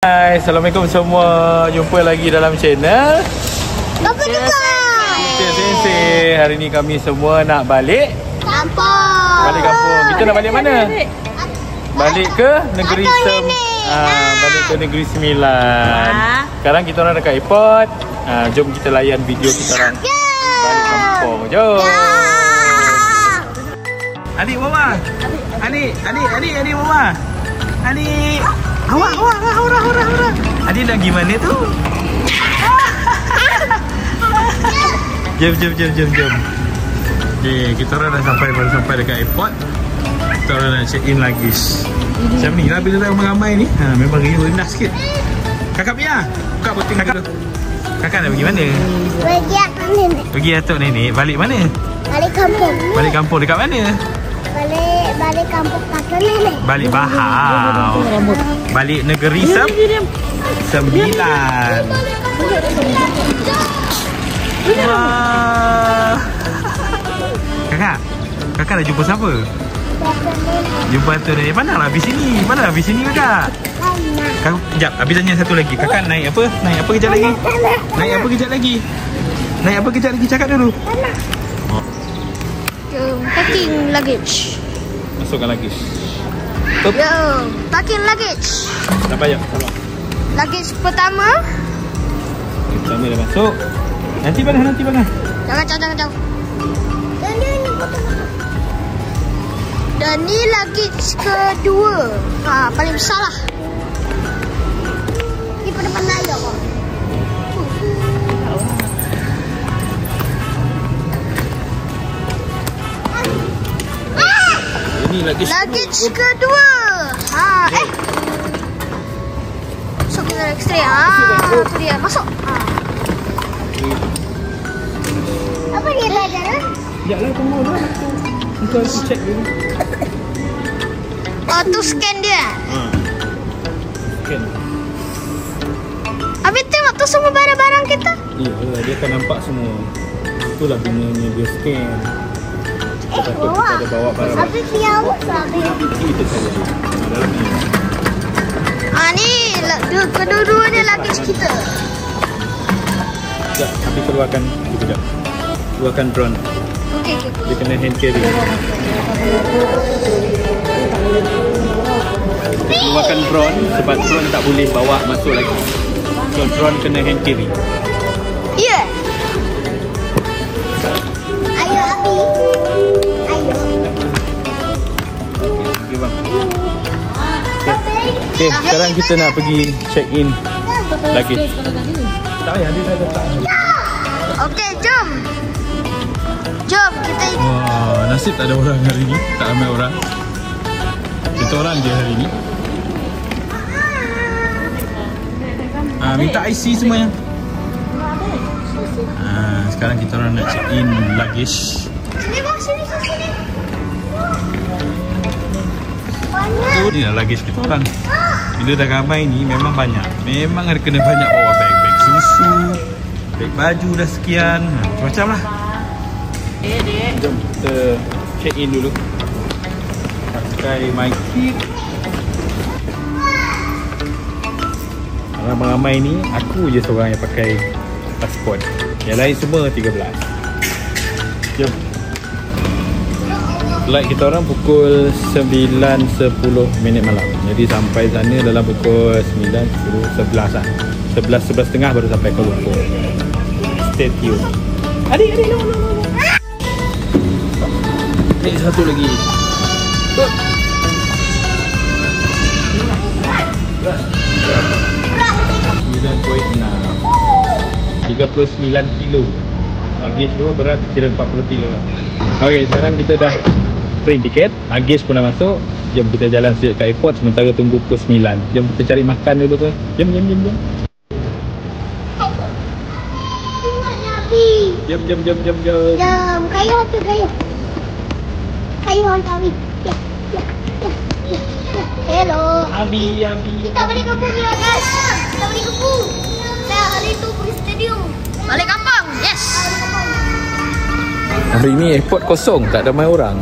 Hai, Assalamualaikum semua. Jumpa lagi dalam channel Sensei. Hari ni kami semua nak balik kampung. Balik kampung. Kita nak balik mana? Balik ke negeri balik ke negeri Sembilan. Sekarang kita orang dekat airport. Jom kita layan video kita orang balik kampung. Jom. Adik mama. Adik mama. Adik. Awak. Adik nak pergi mana tu? Jom. Okay, kita orang baru sampai dekat airport. Kita orang nak check in luggage. Macam ni lah bila ramai-ramai ni. Memang riuh rendah sikit. Kakak Pia, buka boting dulu. Kakak nak pergi mana? Pergi atuk nenek. Pergi atuk nenek. Balik mana? Balik kampung. Balik kampung dekat mana? Balik kampung atuk nenek. Balik Bahau. Balik negeri Sembilan. Wah. Kakak dah jumpa siapa? Jumpa atuk nenek. Pandanglah habis sini kakak. Sekejap, habis tanya satu lagi. Kakak naik apa? Naik apa kejap lagi? Cakap dulu. Packing luggage. Masukkan luggage. Packing luggage. Tak payah. Luggage pertama. Pertama dah masuk. Nanti mana? Jangan jauh. Dan ni luggage kedua. Paling besar lah. Ni depan air apa? Ini luggage kedua. Masuk kita X-ray. Tu dia. Masuk. Apa dia belajar? Sekejaplah tunggu dah. Kita check dulu. Tu scan dia. Scan. Habis tengok tu semua barang-barang kita. Ya, dia akan nampak semua. Itulah gunanya dia scan. Kita takut kita ada bawa barang. Habis dia Kita cari dalam ni. Ni kedua-duanya luggage kita. Sekejap, nanti keluarkan drone. Okey. Dia kena hand carry. Keluarkan drone sebab drone tak boleh bawa masuk lagi. So drone kena hand carry. Ya. Ayo Abi. Ayo. Okey bang. Okay, sekarang kita nak pergi check in luggage. Tak payah, dia dah letak. Okey, jom kita. Wah, nasib tak ada orang hari ni. Tak ramai orang. Kita orang je hari ni. Minta IC semuanya. Sekarang kita orang nak check in luggage. Sini bang, sini. Ni lah luggage kita orang. Bila dah ramai ni memang banyak. Memang ada kena banyak bawa beg susu, beg baju dah sekian. Macam-macam lah. Jom kita check in dulu. Pakai my kit. Ramai-ramai ni aku je seorang yang pakai pasport. Yang lain semua 13. Jom. Flight kita orang pukul 9.10 malam. Jadi sampai sana dalam pukul 9, 10, 11 lah. 11.30 baru sampai Kuala Lumpur. Stay tune. Adik, no. Ni satu lagi. 39 kilo. Luggage tu berat kira 40 kilo lah. Okey, sekarang kita dah print tiket, luggage pun dah masuk. Jom kita jalan straight ke airport sementara tunggu pukul 9. Jom kita cari makan dulu tu. Jom. Jom. Kayu tu. Kayu Abi. Ya. Hello. Abi. Kita balik kampung ya guys. Saya hari tu pergi stadium. Balik kampung. Yes. Hari ni airport kosong, tak ramai orang.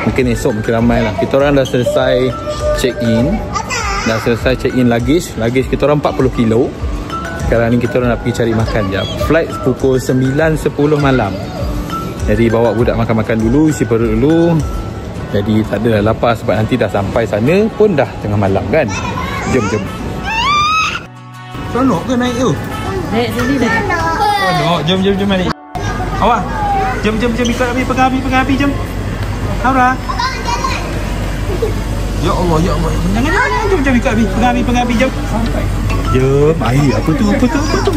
Mungkin esok mungkin ramai lah. Kita orang dah selesai check in. Dah selesai check in luggage. Luggage kita orang 40 kilo. Sekarang ni kita orang nak pergi cari makan je. Flight pukul 9.10 malam. Jadi bawa budak makan-makan dulu, isi perut dulu. Jadi tak adalah lapar sebab nanti dah sampai sana pun dah tengah malam kan. Jom. Seronok ke naik tu? Naik sini dah. Seronok. Jom balik. Awak. Jom ikut Abi, pegang Abi jom. Aura. Ya Allah. Jangan. Jom ikut Abi, pegang Abi jom. Sampai. Jom. Apa tu?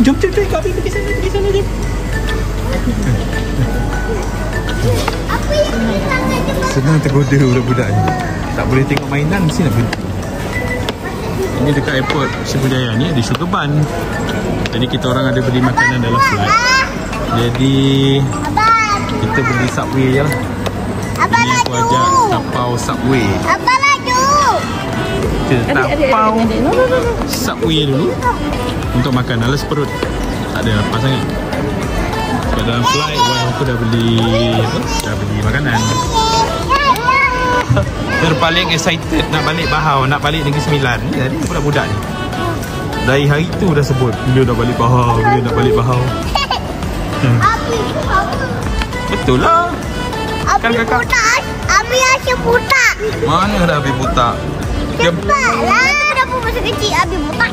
Jom ikut Abi pergi sana jom. Senang tergoda budak-budak ni. Tak boleh tengok mainan, mesti nak berhenti. Ini dekat airport Srivijaya ni ada sugar bun. Jadi kita orang ada beli makanan dalam flight. Jadi kita beli Subway je lah. Ini aku ajak tapau Subway. Kita tapau Subway dulu untuk makan, alas perut. Tak ada lapar sangat. Sebab dalam flight aku dah beli makanan. Terpaling excited nak balik Bahau, nak balik Negeri Sembilan. Jadi budak-budak ni dari hari tu dah sebut bila nak balik Bahau. Betul lah. Kan kakak Abi asyik butak. mana ada Abi butak? Cepatlah, dah pun masa kecil Abi butak.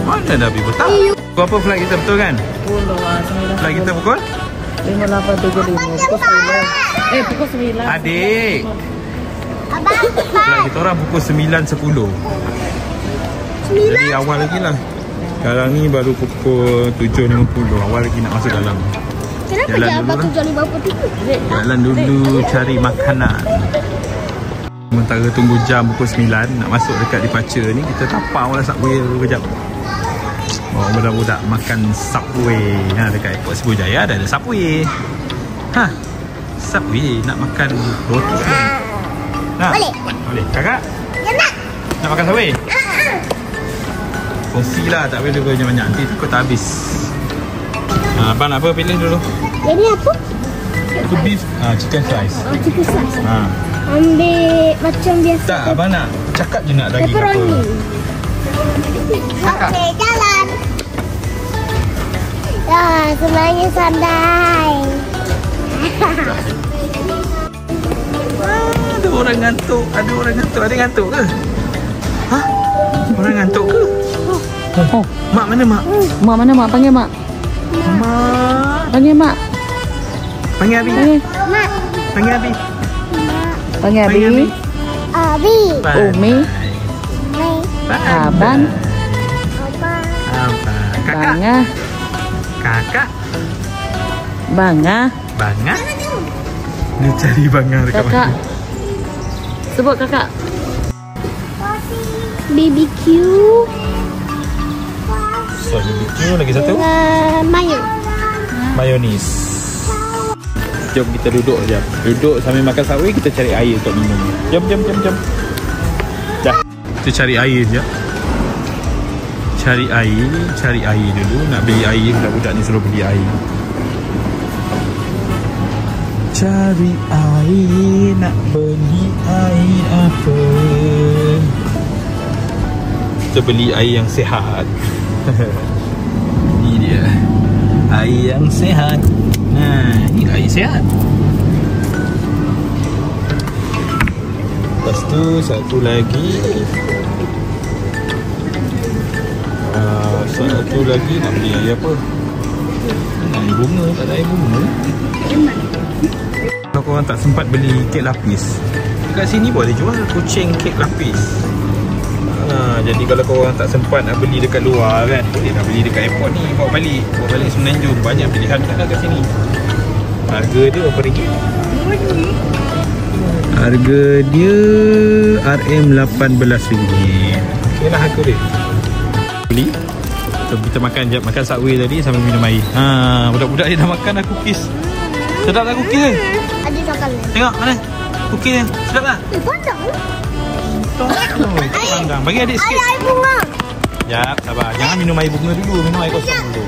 Mana ada Abi butak? Berapa flight kita, betul kan? 10 lah, 9. Flight kita pukul 58.75. Pukul 9. Adik, Abang, flight kita orang pukul 9.10. Jadi awal lagi lah. Sekarang ni baru pukul 7.50. Awal lagi nak masuk dalam. kenapa Jalan dia abang dulu 7.53? Jalan dulu cari makanan. Sementara tunggu jam pukul 9 nak masuk dekat departure ni, kita tapau lah Subway dulu kejap. Bawa budak-budak makan Subway. Dekat airport Srivijaya ada Subway. Subway nak makan roti. Boleh. Kakak? Ya nak. Nak makan Subway? Kongsi lah, tak boleh banyak-banyak. Nanti takut tak habis. Abang nak apa? Pilih dulu. Jadi apa? Itu beef, chicken slice. Chicken slice. Ambil macam biasa. Tak, abang nak cakap je nak daging apa. Okey, jalan. Sebenarnya sandai. Ada orang ngantuk. Ada ngantuk ke? Orang ngantuk ke? Mak mana mak? Mak mana mak? Panggil mak. Mak. Panggil mak. Panggil Abi. Mak. Panggil Abi. Panggil Abi. Abi. Umi. Abang. Kakak. Bangah. Kakak. Bangah. Bangah. Dia cari bangah dekat Kakak. mana? Sebut kakak. BBQ. So BBQ lagi satu. Mayo. Mayonis. Jom kita duduk je. Duduk sambil makan Subway, kita cari air untuk minum. Jom. Dah. Kita cari air je. Cari air dulu. Nak beli air, budak-budak ni suruh beli air. Cari air, nak beli air apa? Kita beli air yang sihat. Ini dia. Air yang sihat. Ini air sihat. Lepas tu satu lagi. Satu lagi nak beli air apa? Air bunga, tak ada air bunga. Kalau korang tak sempat beli kek lapis, dekat sini boleh jual kucing kek lapis. Jadi kalau korang tak sempat nak beli dekat luar kan, boleh nak beli dekat airport ni. Bawa balik Semenanjung. Banyak pilihan kat sini. Harga dia berapa ringgit? Harga dia RM18. Okey lah harga dia. Beli. Kita makan je. Makan Subway tadi sambil minum air. Budak-budak ni dah makan dah cookies. Sedap tak cookies ni? Ada coklat. Tengok mana cookies ni. Sedap tak? Pandang. Pandang. Bagi adik sikit. Air bunga. Sekejap, sabar. Jangan minum air bunga dulu. Minum air kosong dulu.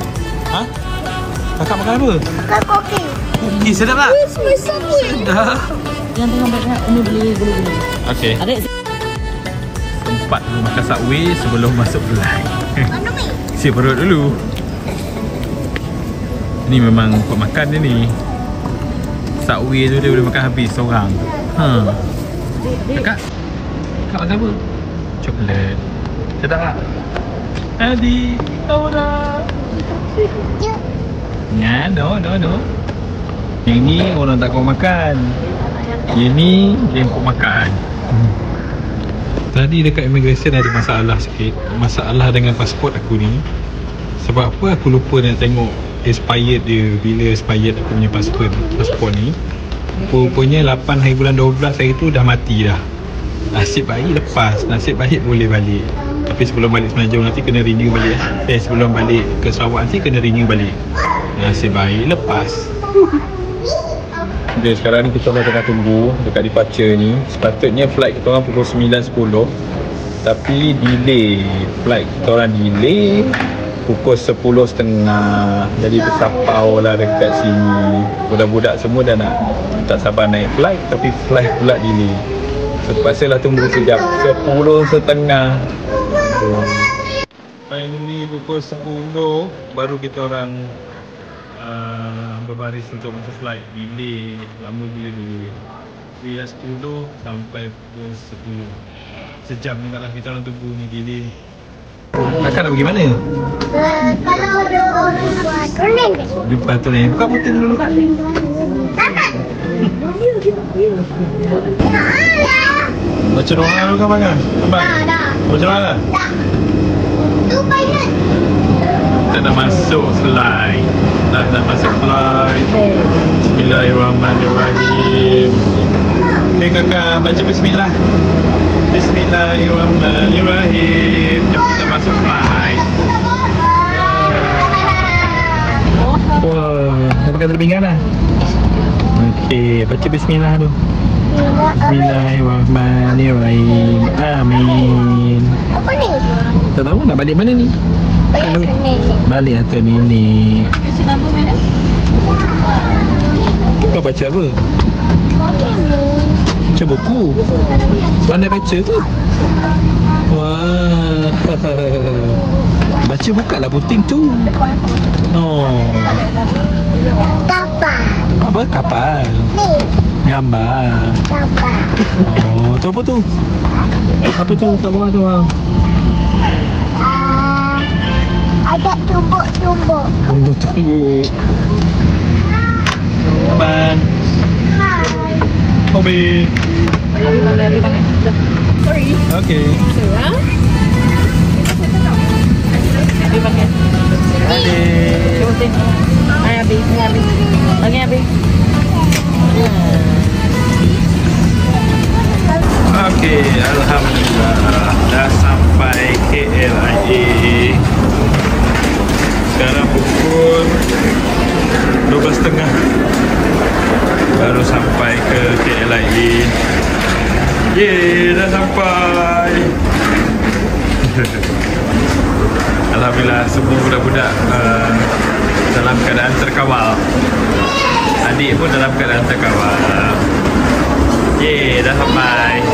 Kakak makan apa? Makan koki. Cookies, sedap tak? Subway. Sedap. Yang tengah banyak Umi beli gula-gula. Okey. Adik. sempat makan Subway sebelum masuk flight. Mana ni? Isi perut dulu. Ni memang buat makan dia ni. Subway tu dia boleh makan habis seorang. Kakak makan apa? Coklat. Sedap tak? Adik, Aura. Ya, no. Yang ni orang tak kau makan. Yang ni yang kau makan. Tadi dekat immigration ada masalah sikit. Masalah dengan pasport aku ni. Sebab apa aku lupa nak tengok expired dia. Bila expired aku punya pasport ni. Rupanya 8 hari bulan 12 hari tu dah mati dah. Nasib baik lepas. Nasib baik boleh balik. Tapi sebelum balik Semenanjung nanti kena renew balik. Sebelum balik ke Sarawak nanti kena renew balik. Nasib baik lepas. Okay, sekarang ni kita tengah tunggu dekat departure ni. Sepatutnya flight kita orang pukul 9.10. Tapi delay. Flight kita orang delay pukul 10.30. Jadi bersapau lah dekat sini. Budak-budak semua dah nak tak sabar naik flight. Tapi flight pula delay. So terpaksa lah tunggu sekejap. 10.30. Finally pukul 10 baru kita orang berbaris untuk masuk flight. Delay lama bila dulu. Bila 10 sampai pukul 10. Sejam ni taklah kita orang tunggu ni delay. Kakak nak pergi mana? Kalau ada orang buat turning. Jumpa turning. Buka puting dulu Kak. Baca doa dulu kan Bang? Dah. Baca doa lah? Dah. Tu pilot. Kita dah masuk flight. Dah masuk flight. Bismillahirrahmanirrahim. Okay kakak, baca bismillah. Bismillahirrahmanirrahim. Jom kita masuk flight. Wah, dah pakai terbingan dah. Okay, baca bismillah tu. Bismillahirrahmanirrahim. Amin. Apa ni? Tak tahu nak balik mana ni? Balik atau ni. Kau baca apa? Baca buku. Pandai baca tu. Wah. Baca bukalah puting tu. Oh. Kapal. Apa? Kapal. Ni. Gambar. Kapal. Oh, tu apa tu? Apa tu kat bawah tu bang? Ada tumbuk-tumbuk. Tumbuk-tumbuk. Abang. Hai. Hobi. Sorry. Okay. Adik. Hai Abi, ni Abi. Bagi Abi. Okay, alhamdulillah dah sampai KLIA. Sekarang pukul 12.30 baru sampai ke KLIA. Yeay, dah sampai. Alhamdulillah semua budak-budak dalam keadaan terkawal. Adik pun dalam keadaan terkawal. Yeay, dah sampai.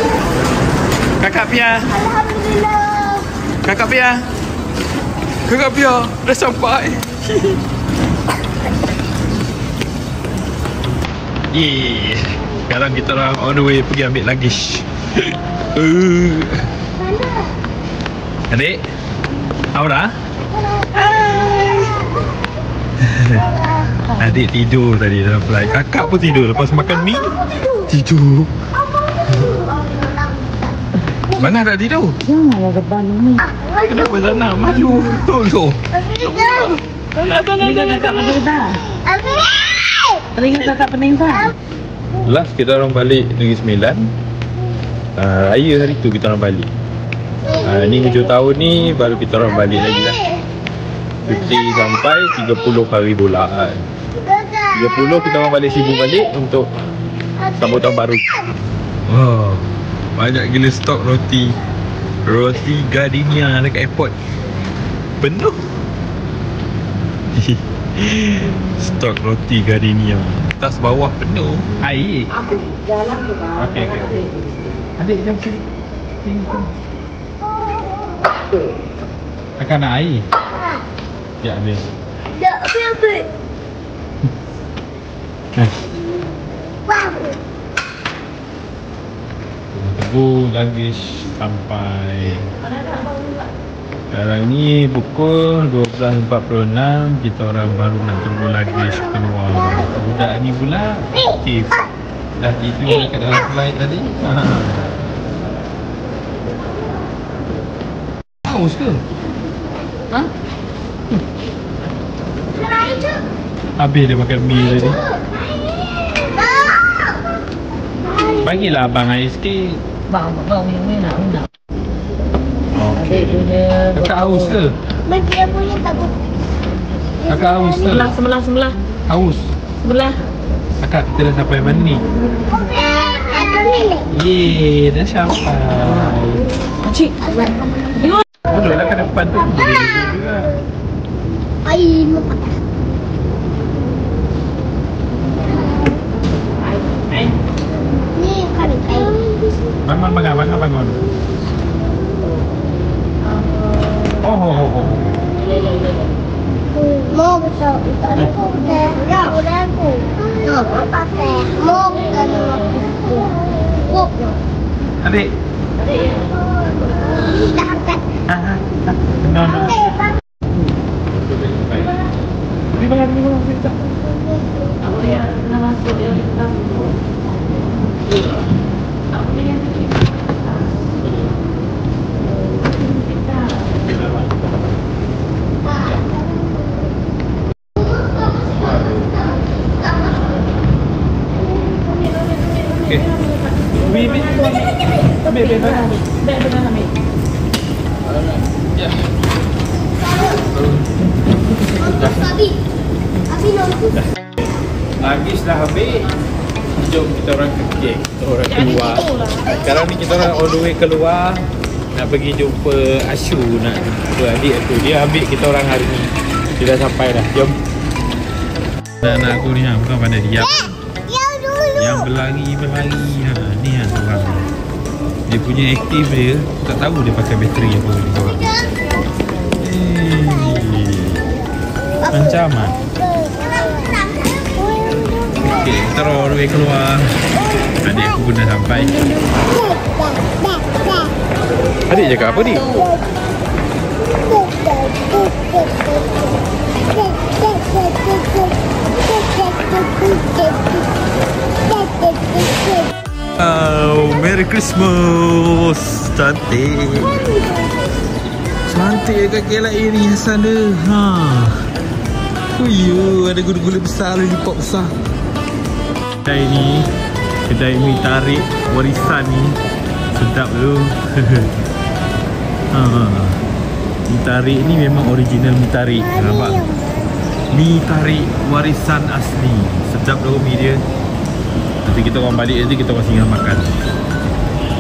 Kakak Pia. Alhamdulillah. Kakak Pia. Kakak Pia dah sampai. Yeay. Sekarang kita orang on the way pergi ambil luggage. Adik. Aura. Adik tidur tadi dalam flight. Kakak pun tidur lepas makan mie. Tidur. Mana tak tidur? Janganlah depan ni. Kenapa tak nak? Malu. Tolong. Telinga kakak pening tak? Telinga kakak pening tak? Last kita orang balik Negeri Sembilan. Raya hari tu kita orang balik. Ni hujung tahun ni baru kita orang balik lagi lah. Cuti sampai 30 hari bulan. 30 kita orang balik sibuk balik untuk sambut tahun baru. Wow, banyak gila stok roti. Roti Gardenia dekat airport. Penuh. Stok roti Gardenia. Tas bawah penuh. Air. Jalan ke bawah. Okey. Adik jom sini. Sini. Akan nak air? Ya, dia. Tak, apa? Wow. Tunggu luggage sampai. Sekarang ni pukul 12.46. Kita orang baru nak tunggu luggage keluar. Budak ni pula aktif. Dah tidur dekat dalam flight tadi. Haus ke? Ha? Habis dia makan mie tadi. Bagilah abang air sikit. Bang nak. Okey. Kakak haus ke? Bagi aku yang takut. Kakak haus ke? Sebelah. Haus? Sebelah. Kakak kita dah sampai mana ni? Yeay, dah sampai. Pakcik. Duduklah kat depan tu. Boleh duduk juga. Air lepas. Ni kan air. Bangun. Oh. Mau besar aku dah. Ya, udah aku. No, pakai. Mau kan aku. Adik. Dapat. No. Ni bangun. Apa ya? Nama dia kita. Apa yang kita? Okay. Ambil. Ya. Abi nonton. Lagi dah habis. Jom kita orang ke gate. Kita orang keluar. Sekarang ni kita orang all the way keluar. Nak pergi jumpa Ashu, nak jumpa adik aku. Dia ambil kita orang hari ni. Dia dah sampai dah. Jom. Anak aku ni bukan pandai diam. Yang berlari. Ni orang. Dia punya aktif dia. Aku tak tahu dia pakai bateri apa ni kawan. Ancaman. Okay, kita all the way keluar. Adik aku pun dah sampai. Adik cakap apa ni? Oh, Merry Christmas. Cantik kat KLIA ni Hassan dia. Oh ya, ada gula-gula besar, lollipop besar. Kedai ni, kedai mi tarik warisan ni. Sedap tu. Mi tarik ni memang original mi tarik. Nampak? Mi tarik warisan asli. Sedap tu mi dia. Nanti kita orang balik nanti kita orang singgah makan.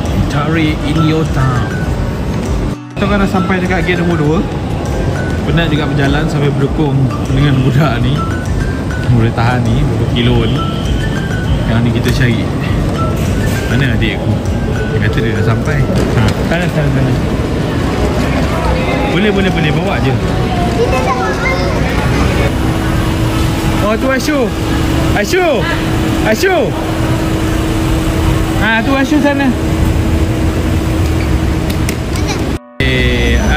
Mi tarik in your town. Kita kan dah sampai dekat gate nombor 2. Penat juga berjalan sampai berlekong dengan budak ni. Boleh tahan ni, berapa kilo ni. Sekarang ni kita cari. Mana adik aku? Dia kata dia dah sampai. Sana. Boleh bawa je. Oh tu Ashu. Tu Ashu sana.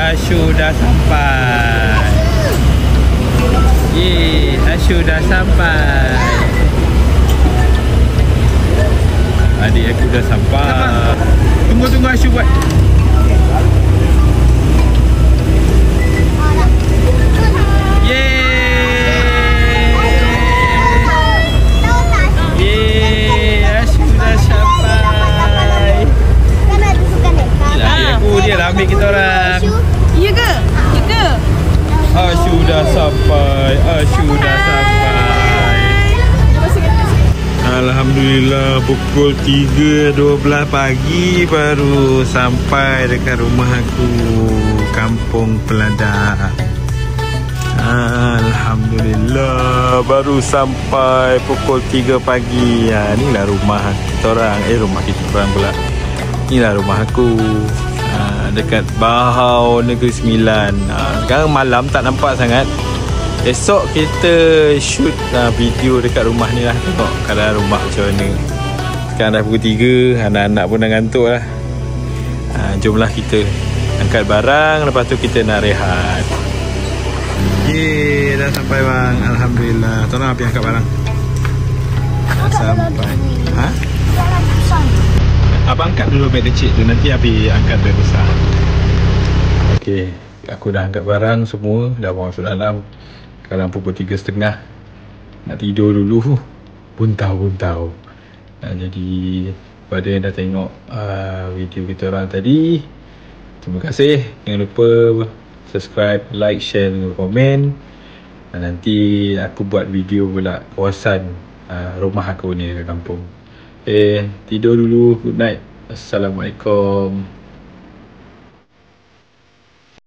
Ashu dah sampai. Ashu dah sampai. Adik aku dah sampai. Tunggu Ashu buat. Ashu dah sampai. Adik aku dia lah ambil kita orang. Ya ke? Ashu dah sampai. Alhamdulillah pukul 3.12 pagi baru sampai dekat rumah aku, Kampung Peladak. Alhamdulillah baru sampai pukul 3 pagi. Inilah rumah kita orang. Rumah kita orang pula. Inilah rumah aku. dekat Bahau Negeri Sembilan. Sekarang malam tak nampak sangat. Esok kita shoot video dekat rumah ni lah. Tengok keadaan rumah macam mana. Sekarang dah pukul 3, anak-anak pun dah ngantuk lah. Jomlah kita angkat barang, lepas tu kita nak rehat. Yeay, dah sampai bang. Alhamdulillah. Tolong api angkat barang. Dah sampai. Ha? Abang angkat dulu beg kecil tu, nanti api angkat beg besar. Okey, aku dah angkat barang semua, dah masuk dalam. Sekarang pukul 3.30. Nak tidur dulu. Buntau-buntau. Jadi pada yang dah tengok video kita orang tadi, terima kasih. Jangan lupa subscribe, like, share dan komen. Dan nanti aku buat video pula kawasan rumah aku ni dekat kampung. Tidur dulu. Good night. Assalamualaikum.